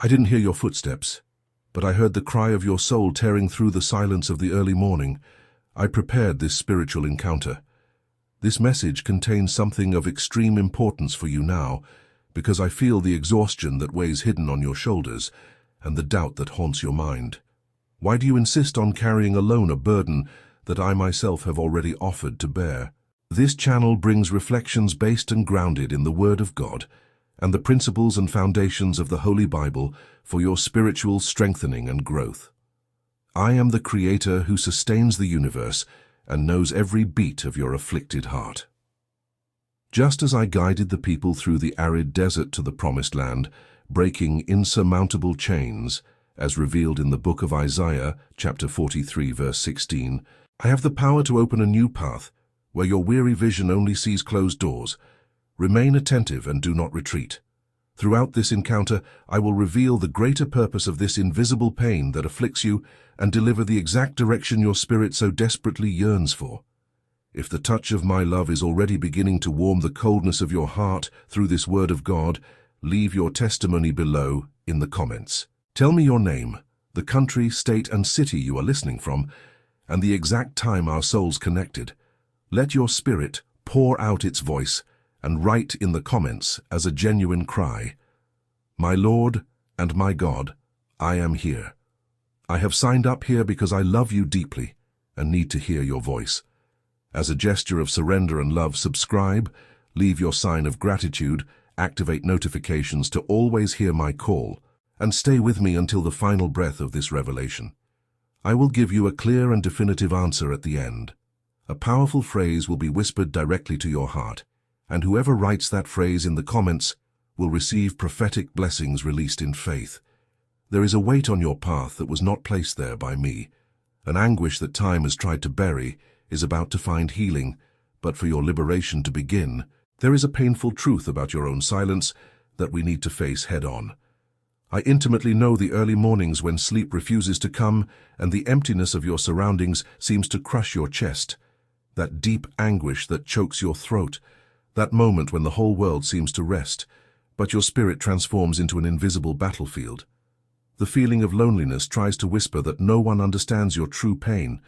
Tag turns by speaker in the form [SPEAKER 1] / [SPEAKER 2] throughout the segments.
[SPEAKER 1] I didn't hear your footsteps, but I heard the cry of your soul tearing through the silence of the early morning. I prepared this spiritual encounter. This message contains something of extreme importance for you now, because I feel the exhaustion that weighs hidden on your shoulders and the doubt that haunts your mind. Why do you insist on carrying alone a burden that I myself have already offered to bear? This channel brings reflections based and grounded in the Word of God and the principles and foundations of the Holy Bible for your spiritual strengthening and growth. I am the Creator who sustains the universe and knows every beat of your afflicted heart. Just as I guided the people through the arid desert to the Promised Land, breaking insurmountable chains, as revealed in the book of Isaiah, chapter 43, verse 16, I have the power to open a new path where your weary vision only sees closed doors. Remain attentive and do not retreat. Throughout this encounter, I will reveal the greater purpose of this invisible pain that afflicts you and deliver the exact direction your spirit so desperately yearns for. If the touch of my love is already beginning to warm the coldness of your heart through this word of God, leave your testimony below in the comments. Tell me your name, the country, state, and city you are listening from, and the exact time our souls connected. Let your spirit pour out its voice and write in the comments as a genuine cry, "My Lord and my God, I am here. I have signed up here because I love you deeply and need to hear your voice." As a gesture of surrender and love, subscribe, leave your sign of gratitude, activate notifications to always hear my call, and stay with me until the final breath of this revelation. I will give you a clear and definitive answer at the end. A powerful phrase will be whispered directly to your heart, and whoever writes that phrase in the comments will receive prophetic blessings released in faith. There is a weight on your path that was not placed there by me. An anguish that time has tried to bury is about to find healing, but for your liberation to begin, there is a painful truth about your own silence that we need to face head-on. I intimately know the early mornings when sleep refuses to come and the emptiness of your surroundings seems to crush your chest. That deep anguish that chokes your throat, that moment when the whole world seems to rest, but your spirit transforms into an invisible battlefield. The feeling of loneliness tries to whisper that no one understands your true pain,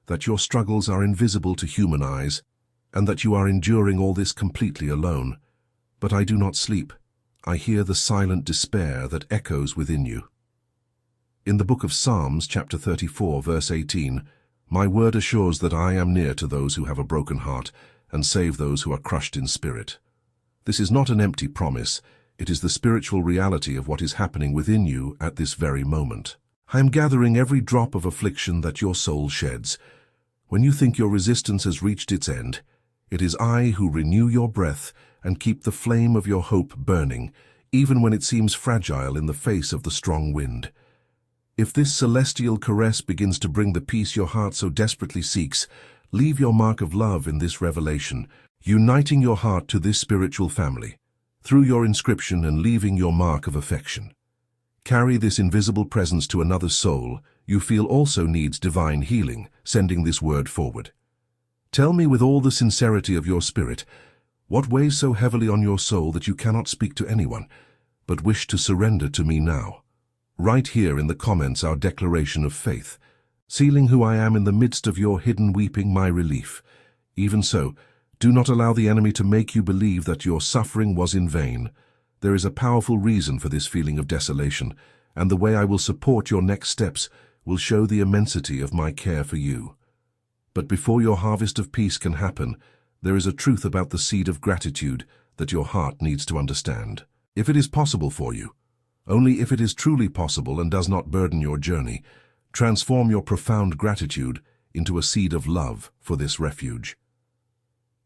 [SPEAKER 1] that your struggles are invisible to human eyes, and that you are enduring all this completely alone. But I do not sleep. I hear the silent despair that echoes within you. In the book of Psalms, chapter 34, verse 18, my word assures that I am near to those who have a broken heart and save those who are crushed in spirit. This is not an empty promise. It is the spiritual reality of what is happening within you at this very moment. I am gathering every drop of affliction that your soul sheds. When you think your resistance has reached its end, it is I who renew your breath and keep the flame of your hope burning, even when it seems fragile in the face of the strong wind. If this celestial caress begins to bring the peace your heart so desperately seeks, leave your mark of love in this revelation, uniting your heart to this spiritual family, through your inscription and leaving your mark of affection. Carry this invisible presence to another soul you feel also needs divine healing, sending this word forward. Tell me with all the sincerity of your spirit, what weighs so heavily on your soul that you cannot speak to anyone, but wish to surrender to me now? Write here in the comments our declaration of faith, sealing who I am in the midst of your hidden weeping, my relief. Even so, do not allow the enemy to make you believe that your suffering was in vain. There is a powerful reason for this feeling of desolation, and the way I will support your next steps will show the immensity of my care for you. But before your harvest of peace can happen, there is a truth about the seed of gratitude that your heart needs to understand. If it is possible for you, only if it is truly possible and does not burden your journey, transform your profound gratitude into a seed of love for this refuge.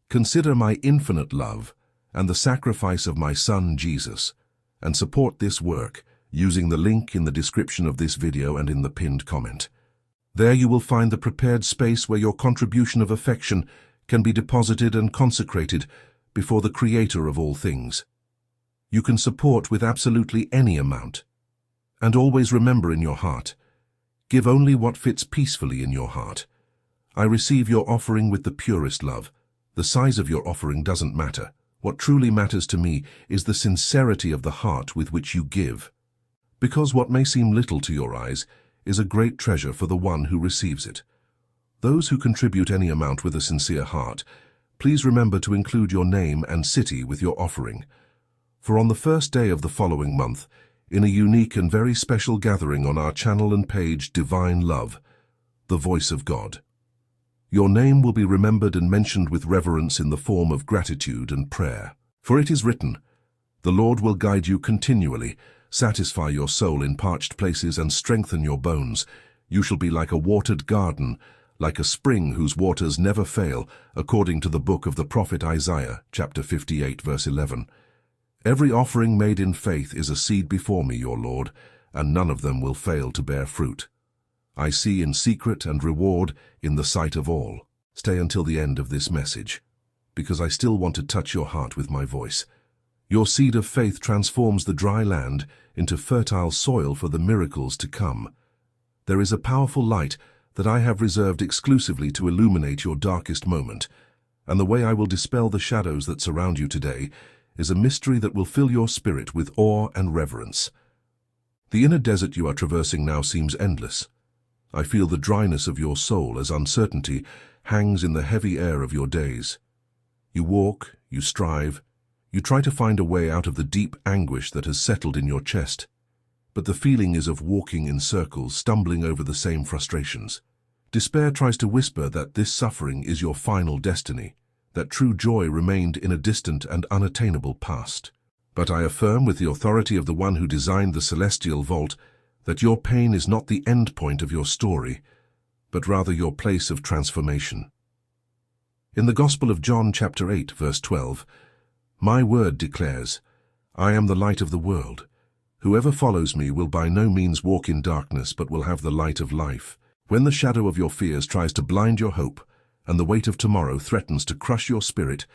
[SPEAKER 1] Consider my infinite love and the sacrifice of my Son Jesus, and support this work using the link in the description of this video and in the pinned comment. There you will find the prepared space where your contribution of affection can be deposited and consecrated before the Creator of all things. You can support with absolutely any amount. And always remember in your heart, give only what fits peacefully in your heart. I receive your offering with the purest love. The size of your offering doesn't matter. What truly matters to me is the sincerity of the heart with which you give. Because what may seem little to your eyes is a great treasure for the one who receives it. Those who contribute any amount with a sincere heart, please remember to include your name and city with your offering. For on the first day of the following month, in a unique and very special gathering on our channel and page Divine Love, the Voice of God, your name will be remembered and mentioned with reverence in the form of gratitude and prayer. For it is written, "The Lord will guide you continually, satisfy your soul in parched places and strengthen your bones. You shall be like a watered garden, like a spring whose waters never fail," according to the book of the prophet Isaiah, chapter 58, verse 11. Every offering made in faith is a seed before me, your Lord, and none of them will fail to bear fruit. I see in secret and reward in the sight of all. Stay until the end of this message, because I still want to touch your heart with my voice. Your seed of faith transforms the dry land into fertile soil for the miracles to come. There is a powerful light that I have reserved exclusively to illuminate your darkest moment, and the way I will dispel the shadows that surround you today is a mystery that will fill your spirit with awe and reverence. The inner desert you are traversing now seems endless. I feel the dryness of your soul as uncertainty hangs in the heavy air of your days. You walk, you strive, you try to find a way out of the deep anguish that has settled in your chest. But the feeling is of walking in circles, stumbling over the same frustrations. Despair tries to whisper that this suffering is your final destiny, that true joy remained in a distant and unattainable past. But I affirm with the authority of the one who designed the celestial vault that your pain is not the end point of your story, but rather your place of transformation. In the Gospel of John, chapter 8, verse 12, "My word declares, I am the light of the world. Whoever follows me will by no means walk in darkness, but will have the light of life." When the shadow of your fears tries to blind your hope, and the weight of tomorrow threatens to crush your spirit,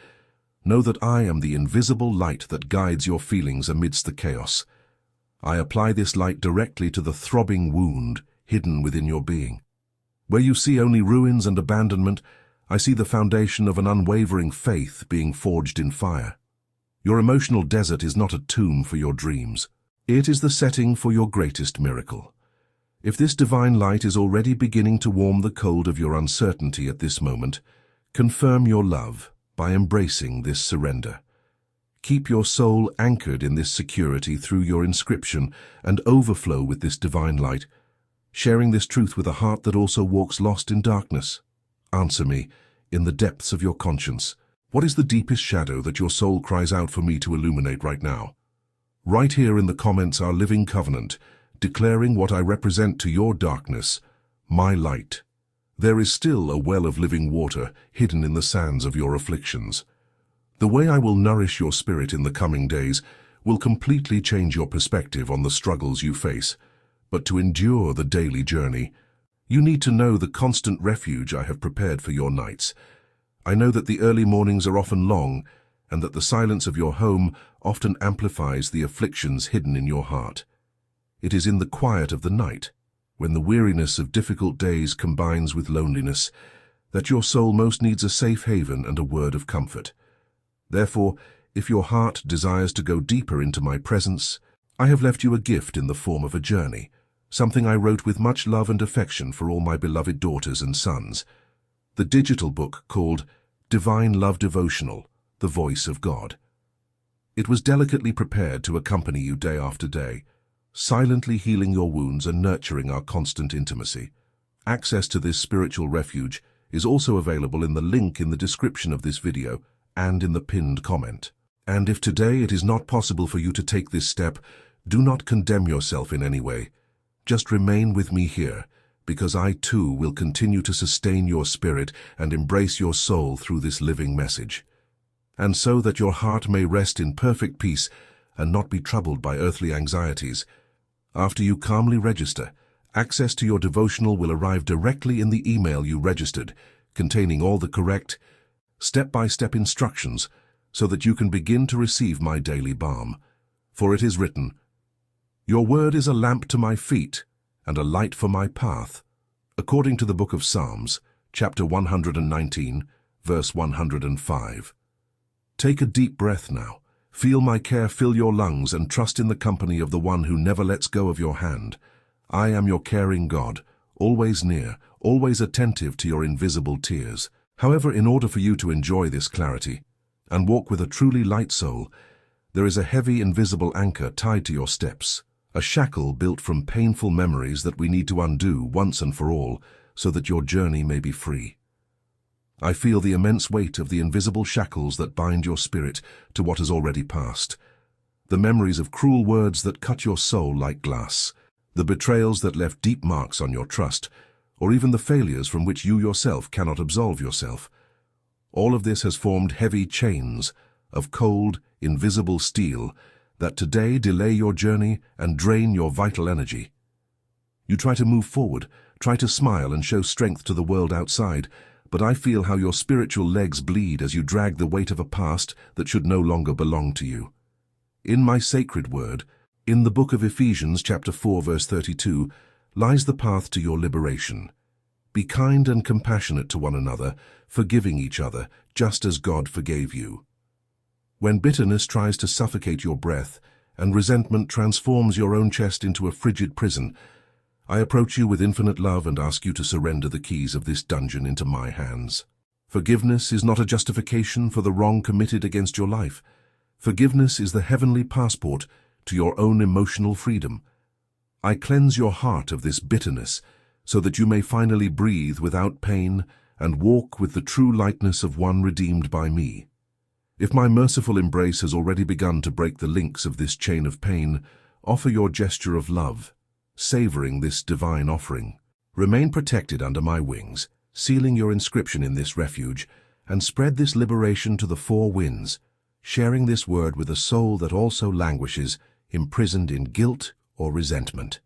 [SPEAKER 1] know that I am the invisible light that guides your feelings amidst the chaos. I apply this light directly to the throbbing wound hidden within your being. Where you see only ruins and abandonment, I see the foundation of an unwavering faith being forged in fire. Your emotional desert is not a tomb for your dreams. It is the setting for your greatest miracle. If this divine light is already beginning to warm the cold of your uncertainty at this moment, confirm your love by embracing this surrender. Keep your soul anchored in this security through your inscription and overflow with this divine light, sharing this truth with a heart that also walks lost in darkness. Answer me, in the depths of your conscience, what is the deepest shadow that your soul cries out for me to illuminate right now? Right here in the comments our living covenant, declaring what I represent to your darkness, my light. There is still a well of living water hidden in the sands of your afflictions. The way I will nourish your spirit in the coming days will completely change your perspective on the struggles you face. But to endure the daily journey, you need to know the constant refuge I have prepared for your nights. I know that the early mornings are often long, and that the silence of your home often amplifies the afflictions hidden in your heart. It is in the quiet of the night, when the weariness of difficult days combines with loneliness, that your soul most needs a safe haven and a word of comfort. Therefore, if your heart desires to go deeper into my presence, I have left you a gift in the form of a journey, something I wrote with much love and affection for all my beloved daughters and sons. The digital book called Divine Love Devotional, The Voice of God. It was delicately prepared to accompany you day after day, silently healing your wounds and nurturing our constant intimacy. Access to this spiritual refuge is also available in the link in the description of this video and in the pinned comment. And if today it is not possible for you to take this step, do not condemn yourself in any way. Just remain with me here, because I too will continue to sustain your spirit and embrace your soul through this living message. And so that your heart may rest in perfect peace and not be troubled by earthly anxieties, after you calmly register, access to your devotional will arrive directly in the email you registered, containing all the correct, step-by-step instructions so that you can begin to receive my daily balm. For it is written, "Your word is a lamp to my feet and a light for my path," according to the book of Psalms, chapter 119, verse 105. Take a deep breath now, Feel my care fill your lungs and trust in the company of the one who never lets go of your hand. I am your caring God, always near, always attentive to your invisible tears. However, in order for you to enjoy this clarity and walk with a truly light soul, there is a heavy invisible anchor tied to your steps, a shackle built from painful memories that we need to undo once and for all so that your journey may be free. I feel the immense weight of the invisible shackles that bind your spirit to what has already passed. The memories of cruel words that cut your soul like glass, the betrayals that left deep marks on your trust, or even the failures from which you yourself cannot absolve yourself. All of this has formed heavy chains of cold, invisible steel that today delay your journey and drain your vital energy. You try to move forward, try to smile and show strength to the world outside, but I feel how your spiritual legs bleed as you drag the weight of a past that should no longer belong to you. In my sacred word, in the book of Ephesians chapter 4 verse 32, lies the path to your liberation. Be kind and compassionate to one another, forgiving each other, just as God forgave you. When bitterness tries to suffocate your breath and resentment transforms your own chest into a frigid prison, I approach you with infinite love and ask you to surrender the keys of this dungeon into my hands. Forgiveness is not a justification for the wrong committed against your life. Forgiveness is the heavenly passport to your own emotional freedom. I cleanse your heart of this bitterness so that you may finally breathe without pain and walk with the true lightness of one redeemed by me. If my merciful embrace has already begun to break the links of this chain of pain, offer your gesture of love, savoring this divine offering. Remain protected under my wings, sealing your inscription in this refuge, and spread this liberation to the four winds, sharing this word with a soul that also languishes, imprisoned in guilt or resentment.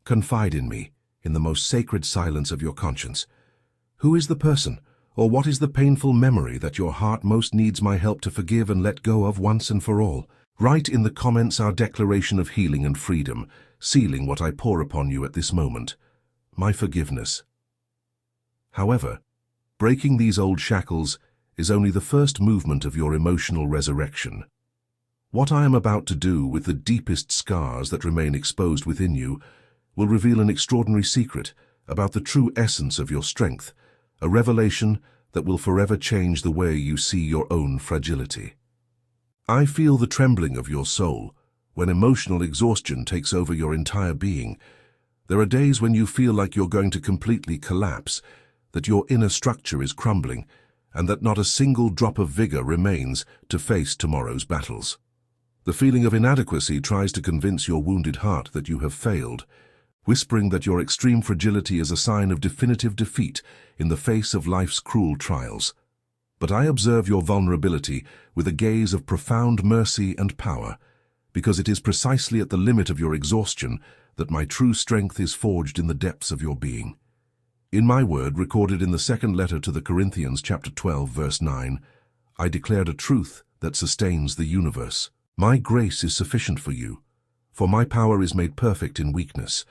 [SPEAKER 1] Confide in me, in the most sacred silence of your conscience. Who is the person, or what is the painful memory that your heart most needs my help to forgive and let go of once and for all? Write in the comments our declaration of healing and freedom, sealing what I pour upon you at this moment, my forgiveness. However, breaking these old shackles is only the first movement of your emotional resurrection. What I am about to do with the deepest scars that remain exposed within you will reveal an extraordinary secret about the true essence of your strength, a revelation that will forever change the way you see your own fragility. I feel the trembling of your soul when emotional exhaustion takes over your entire being. There are days when you feel like you're going to completely collapse, that your inner structure is crumbling, and that not a single drop of vigor remains to face tomorrow's battles. The feeling of inadequacy tries to convince your wounded heart that you have failed, whispering that your extreme fragility is a sign of definitive defeat in the face of life's cruel trials. But I observe your vulnerability with a gaze of profound mercy and power, because it is precisely at the limit of your exhaustion that my true strength is forged in the depths of your being. In my word, recorded in the second letter to the Corinthians chapter 12 verse 9, I declared a truth that sustains the universe. My grace is sufficient for you, for my power is made perfect in weakness.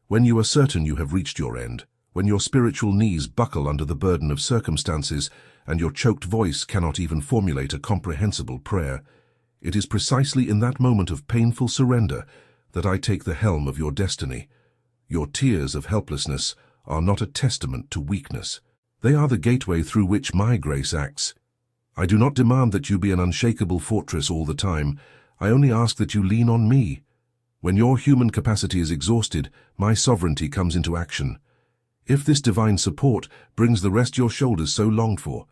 [SPEAKER 1] When you are certain you have reached your end, when your spiritual knees buckle under the burden of circumstances and your choked voice cannot even formulate a comprehensible prayer, it is precisely in that moment of painful surrender that I take the helm of your destiny. Your tears of helplessness are not a testament to weakness. They are the gateway through which my grace acts. I do not demand that you be an unshakable fortress all the time. I only ask that you lean on me. When your human capacity is exhausted, my sovereignty comes into action. If this divine support brings the rest your shoulders so longed for,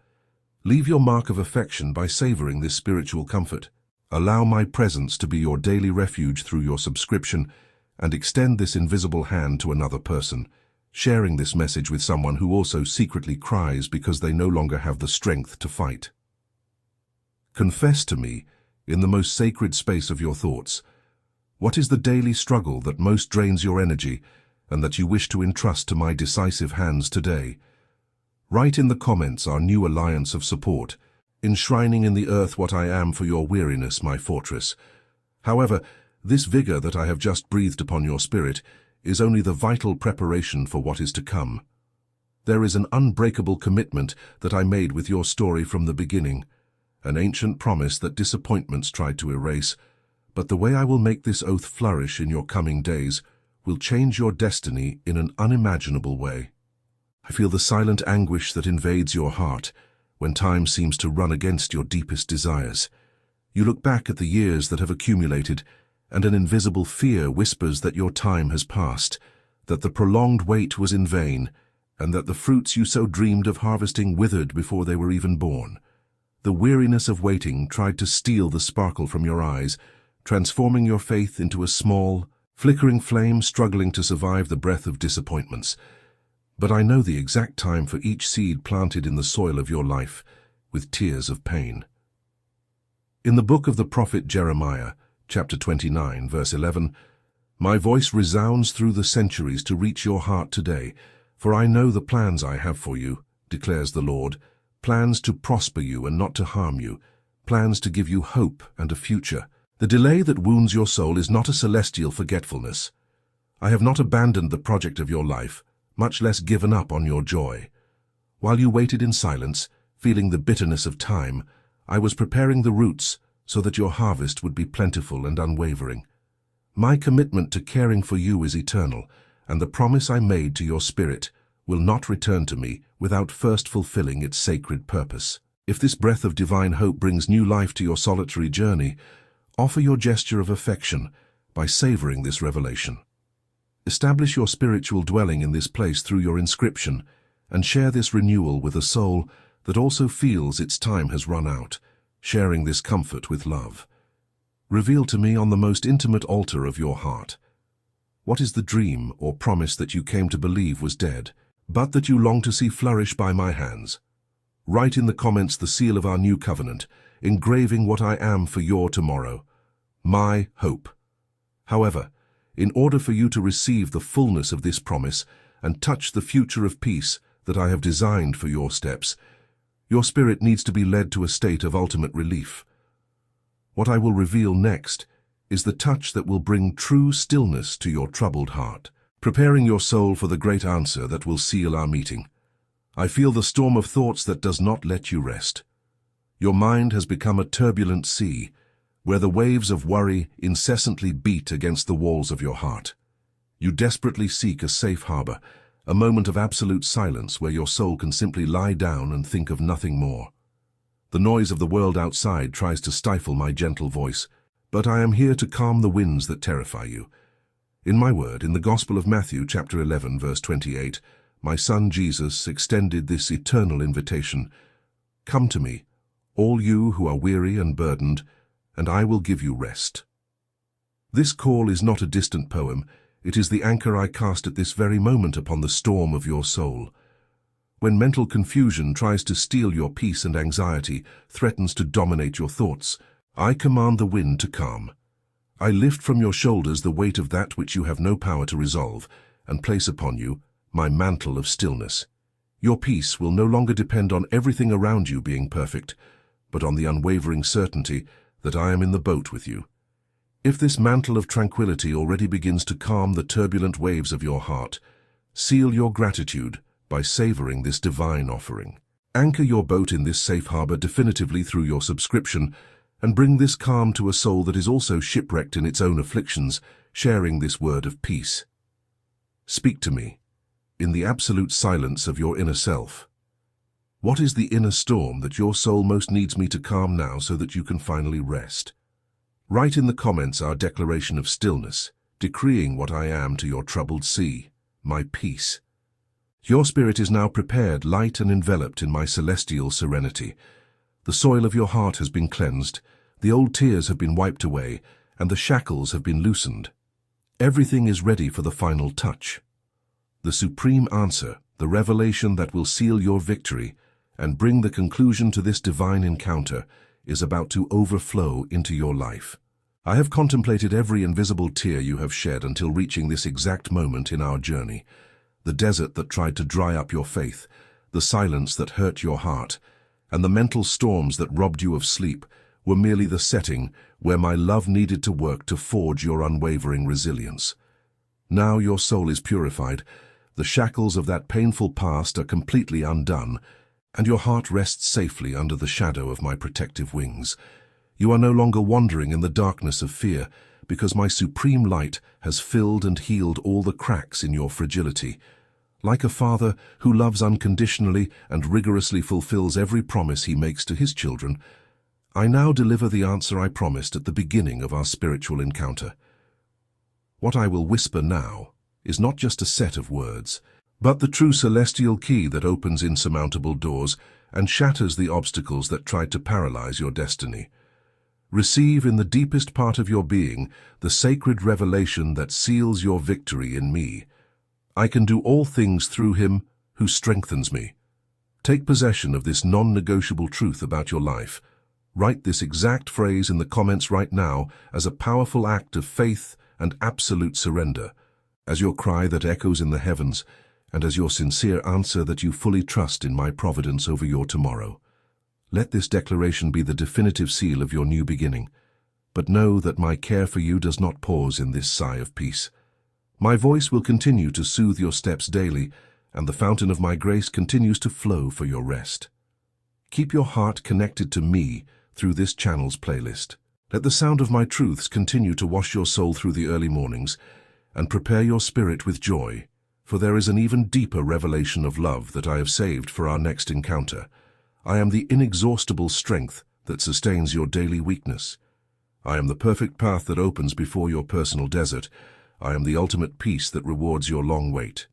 [SPEAKER 1] leave your mark of affection by savoring this spiritual comfort. Allow my presence to be your daily refuge through your subscription, and extend this invisible hand to another person, sharing this message with someone who also secretly cries because they no longer have the strength to fight. Confess to me, in the most sacred space of your thoughts, what is the daily struggle that most drains your energy and that you wish to entrust to my decisive hands today? Write in the comments our new alliance of support, enshrining in the earth what I am for your weariness, my fortress. However, this vigor that I have just breathed upon your spirit is only the vital preparation for what is to come. There is an unbreakable commitment that I made with your story from the beginning, an ancient promise that disappointments tried to erase, but the way I will make this oath flourish in your coming days will change your destiny in an unimaginable way. I feel the silent anguish that invades your heart when time seems to run against your deepest desires. You look back at the years that have accumulated, and an invisible fear whispers that your time has passed, that the prolonged wait was in vain, and that the fruits you so dreamed of harvesting withered before they were even born. The weariness of waiting tried to steal the sparkle from your eyes, transforming your faith into a small, flickering flame struggling to survive the breath of disappointments. But I know the exact time for each seed planted in the soil of your life, with tears of pain. In the book of the prophet Jeremiah, chapter 29, verse 11, "My voice resounds through the centuries to reach your heart today, for I know the plans I have for you, declares the Lord, plans to prosper you and not to harm you, plans to give you hope and a future. The delay that wounds your soul is not a celestial forgetfulness. I have not abandoned the project of your life, much less given up on your joy. While you waited in silence, feeling the bitterness of time, I was preparing the roots so that your harvest would be plentiful and unwavering. My commitment to caring for you is eternal, and the promise I made to your spirit will not return to me without first fulfilling its sacred purpose. If this breath of divine hope brings new life to your solitary journey, offer your gesture of affection by savoring this revelation. Establish your spiritual dwelling in this place through your inscription, and share this renewal with a soul that also feels its time has run out, sharing this comfort with love. Reveal to me on the most intimate altar of your heart. What is the dream or promise that you came to believe was dead, but that you long to see flourish by my hands? Write in the comments the seal of our new covenant, engraving what I am for your tomorrow, my hope. However, in order for you to receive the fullness of this promise and touch the future of peace that I have designed for your steps, your spirit needs to be led to a state of ultimate relief. What I will reveal next is the touch that will bring true stillness to your troubled heart, preparing your soul for the great answer that will seal our meeting. I feel the storm of thoughts that does not let you rest. Your mind has become a turbulent sea, where the waves of worry incessantly beat against the walls of your heart. You desperately seek a safe harbor, a moment of absolute silence where your soul can simply lie down and think of nothing more. The noise of the world outside tries to stifle my gentle voice, but I am here to calm the winds that terrify you. In my word, in the Gospel of Matthew, chapter 11, verse 28, my Son Jesus extended this eternal invitation: "Come to me, all you who are weary and burdened, and I will give you rest." This call is not a distant poem. It is the anchor I cast at this very moment upon the storm of your soul. When mental confusion tries to steal your peace and anxiety threatens to dominate your thoughts, I command the wind to calm. I lift from your shoulders the weight of that which you have no power to resolve, and place upon you my mantle of stillness. Your peace will no longer depend on everything around you being perfect, but on the unwavering certainty that I am in the boat with you. If this mantle of tranquility already begins to calm the turbulent waves of your heart, seal your gratitude by savoring this divine offering. Anchor your boat in this safe harbor definitively through your subscription, and bring this calm to a soul that is also shipwrecked in its own afflictions, sharing this word of peace. Speak to me, in the absolute silence of your inner self. What is the inner storm that your soul most needs me to calm now so that you can finally rest? Write in the comments our declaration of stillness, decreeing what I am to your troubled sea, my peace. Your spirit is now prepared, light and enveloped in my celestial serenity. The soil of your heart has been cleansed, the old tears have been wiped away, and the shackles have been loosened. Everything is ready for the final touch. The supreme answer, the revelation that will seal your victory and bring the conclusion to this divine encounter, is about to overflow into your life. I have contemplated every invisible tear you have shed until reaching this exact moment in our journey. The desert that tried to dry up your faith, the silence that hurt your heart, and the mental storms that robbed you of sleep were merely the setting where my love needed to work to forge your unwavering resilience. Now your soul is purified, the shackles of that painful past are completely undone, and your heart rests safely under the shadow of my protective wings. You are no longer wandering in the darkness of fear, because my supreme light has filled and healed all the cracks in your fragility. Like a father who loves unconditionally and rigorously fulfills every promise he makes to his children, I now deliver the answer I promised at the beginning of our spiritual encounter. What I will whisper now is not just a set of words, but the true celestial key that opens insurmountable doors and shatters the obstacles that tried to paralyze your destiny. Receive in the deepest part of your being the sacred revelation that seals your victory in me. I can do all things through him who strengthens me. Take possession of this non-negotiable truth about your life. Write this exact phrase in the comments right now as a powerful act of faith and absolute surrender, as your cry that echoes in the heavens, and as your sincere answer that you fully trust in my providence over your tomorrow. Let this declaration be the definitive seal of your new beginning. But know that my care for you does not pause in this sigh of peace. My voice will continue to soothe your steps daily, and the fountain of my grace continues to flow for your rest. Keep your heart connected to me through this channel's playlist. Let the sound of my truths continue to wash your soul through the early mornings, and prepare your spirit with joy, for there is an even deeper revelation of love that I have saved for our next encounter. I am the inexhaustible strength that sustains your daily weakness. I am the perfect path that opens before your personal desert. I am the ultimate peace that rewards your long wait.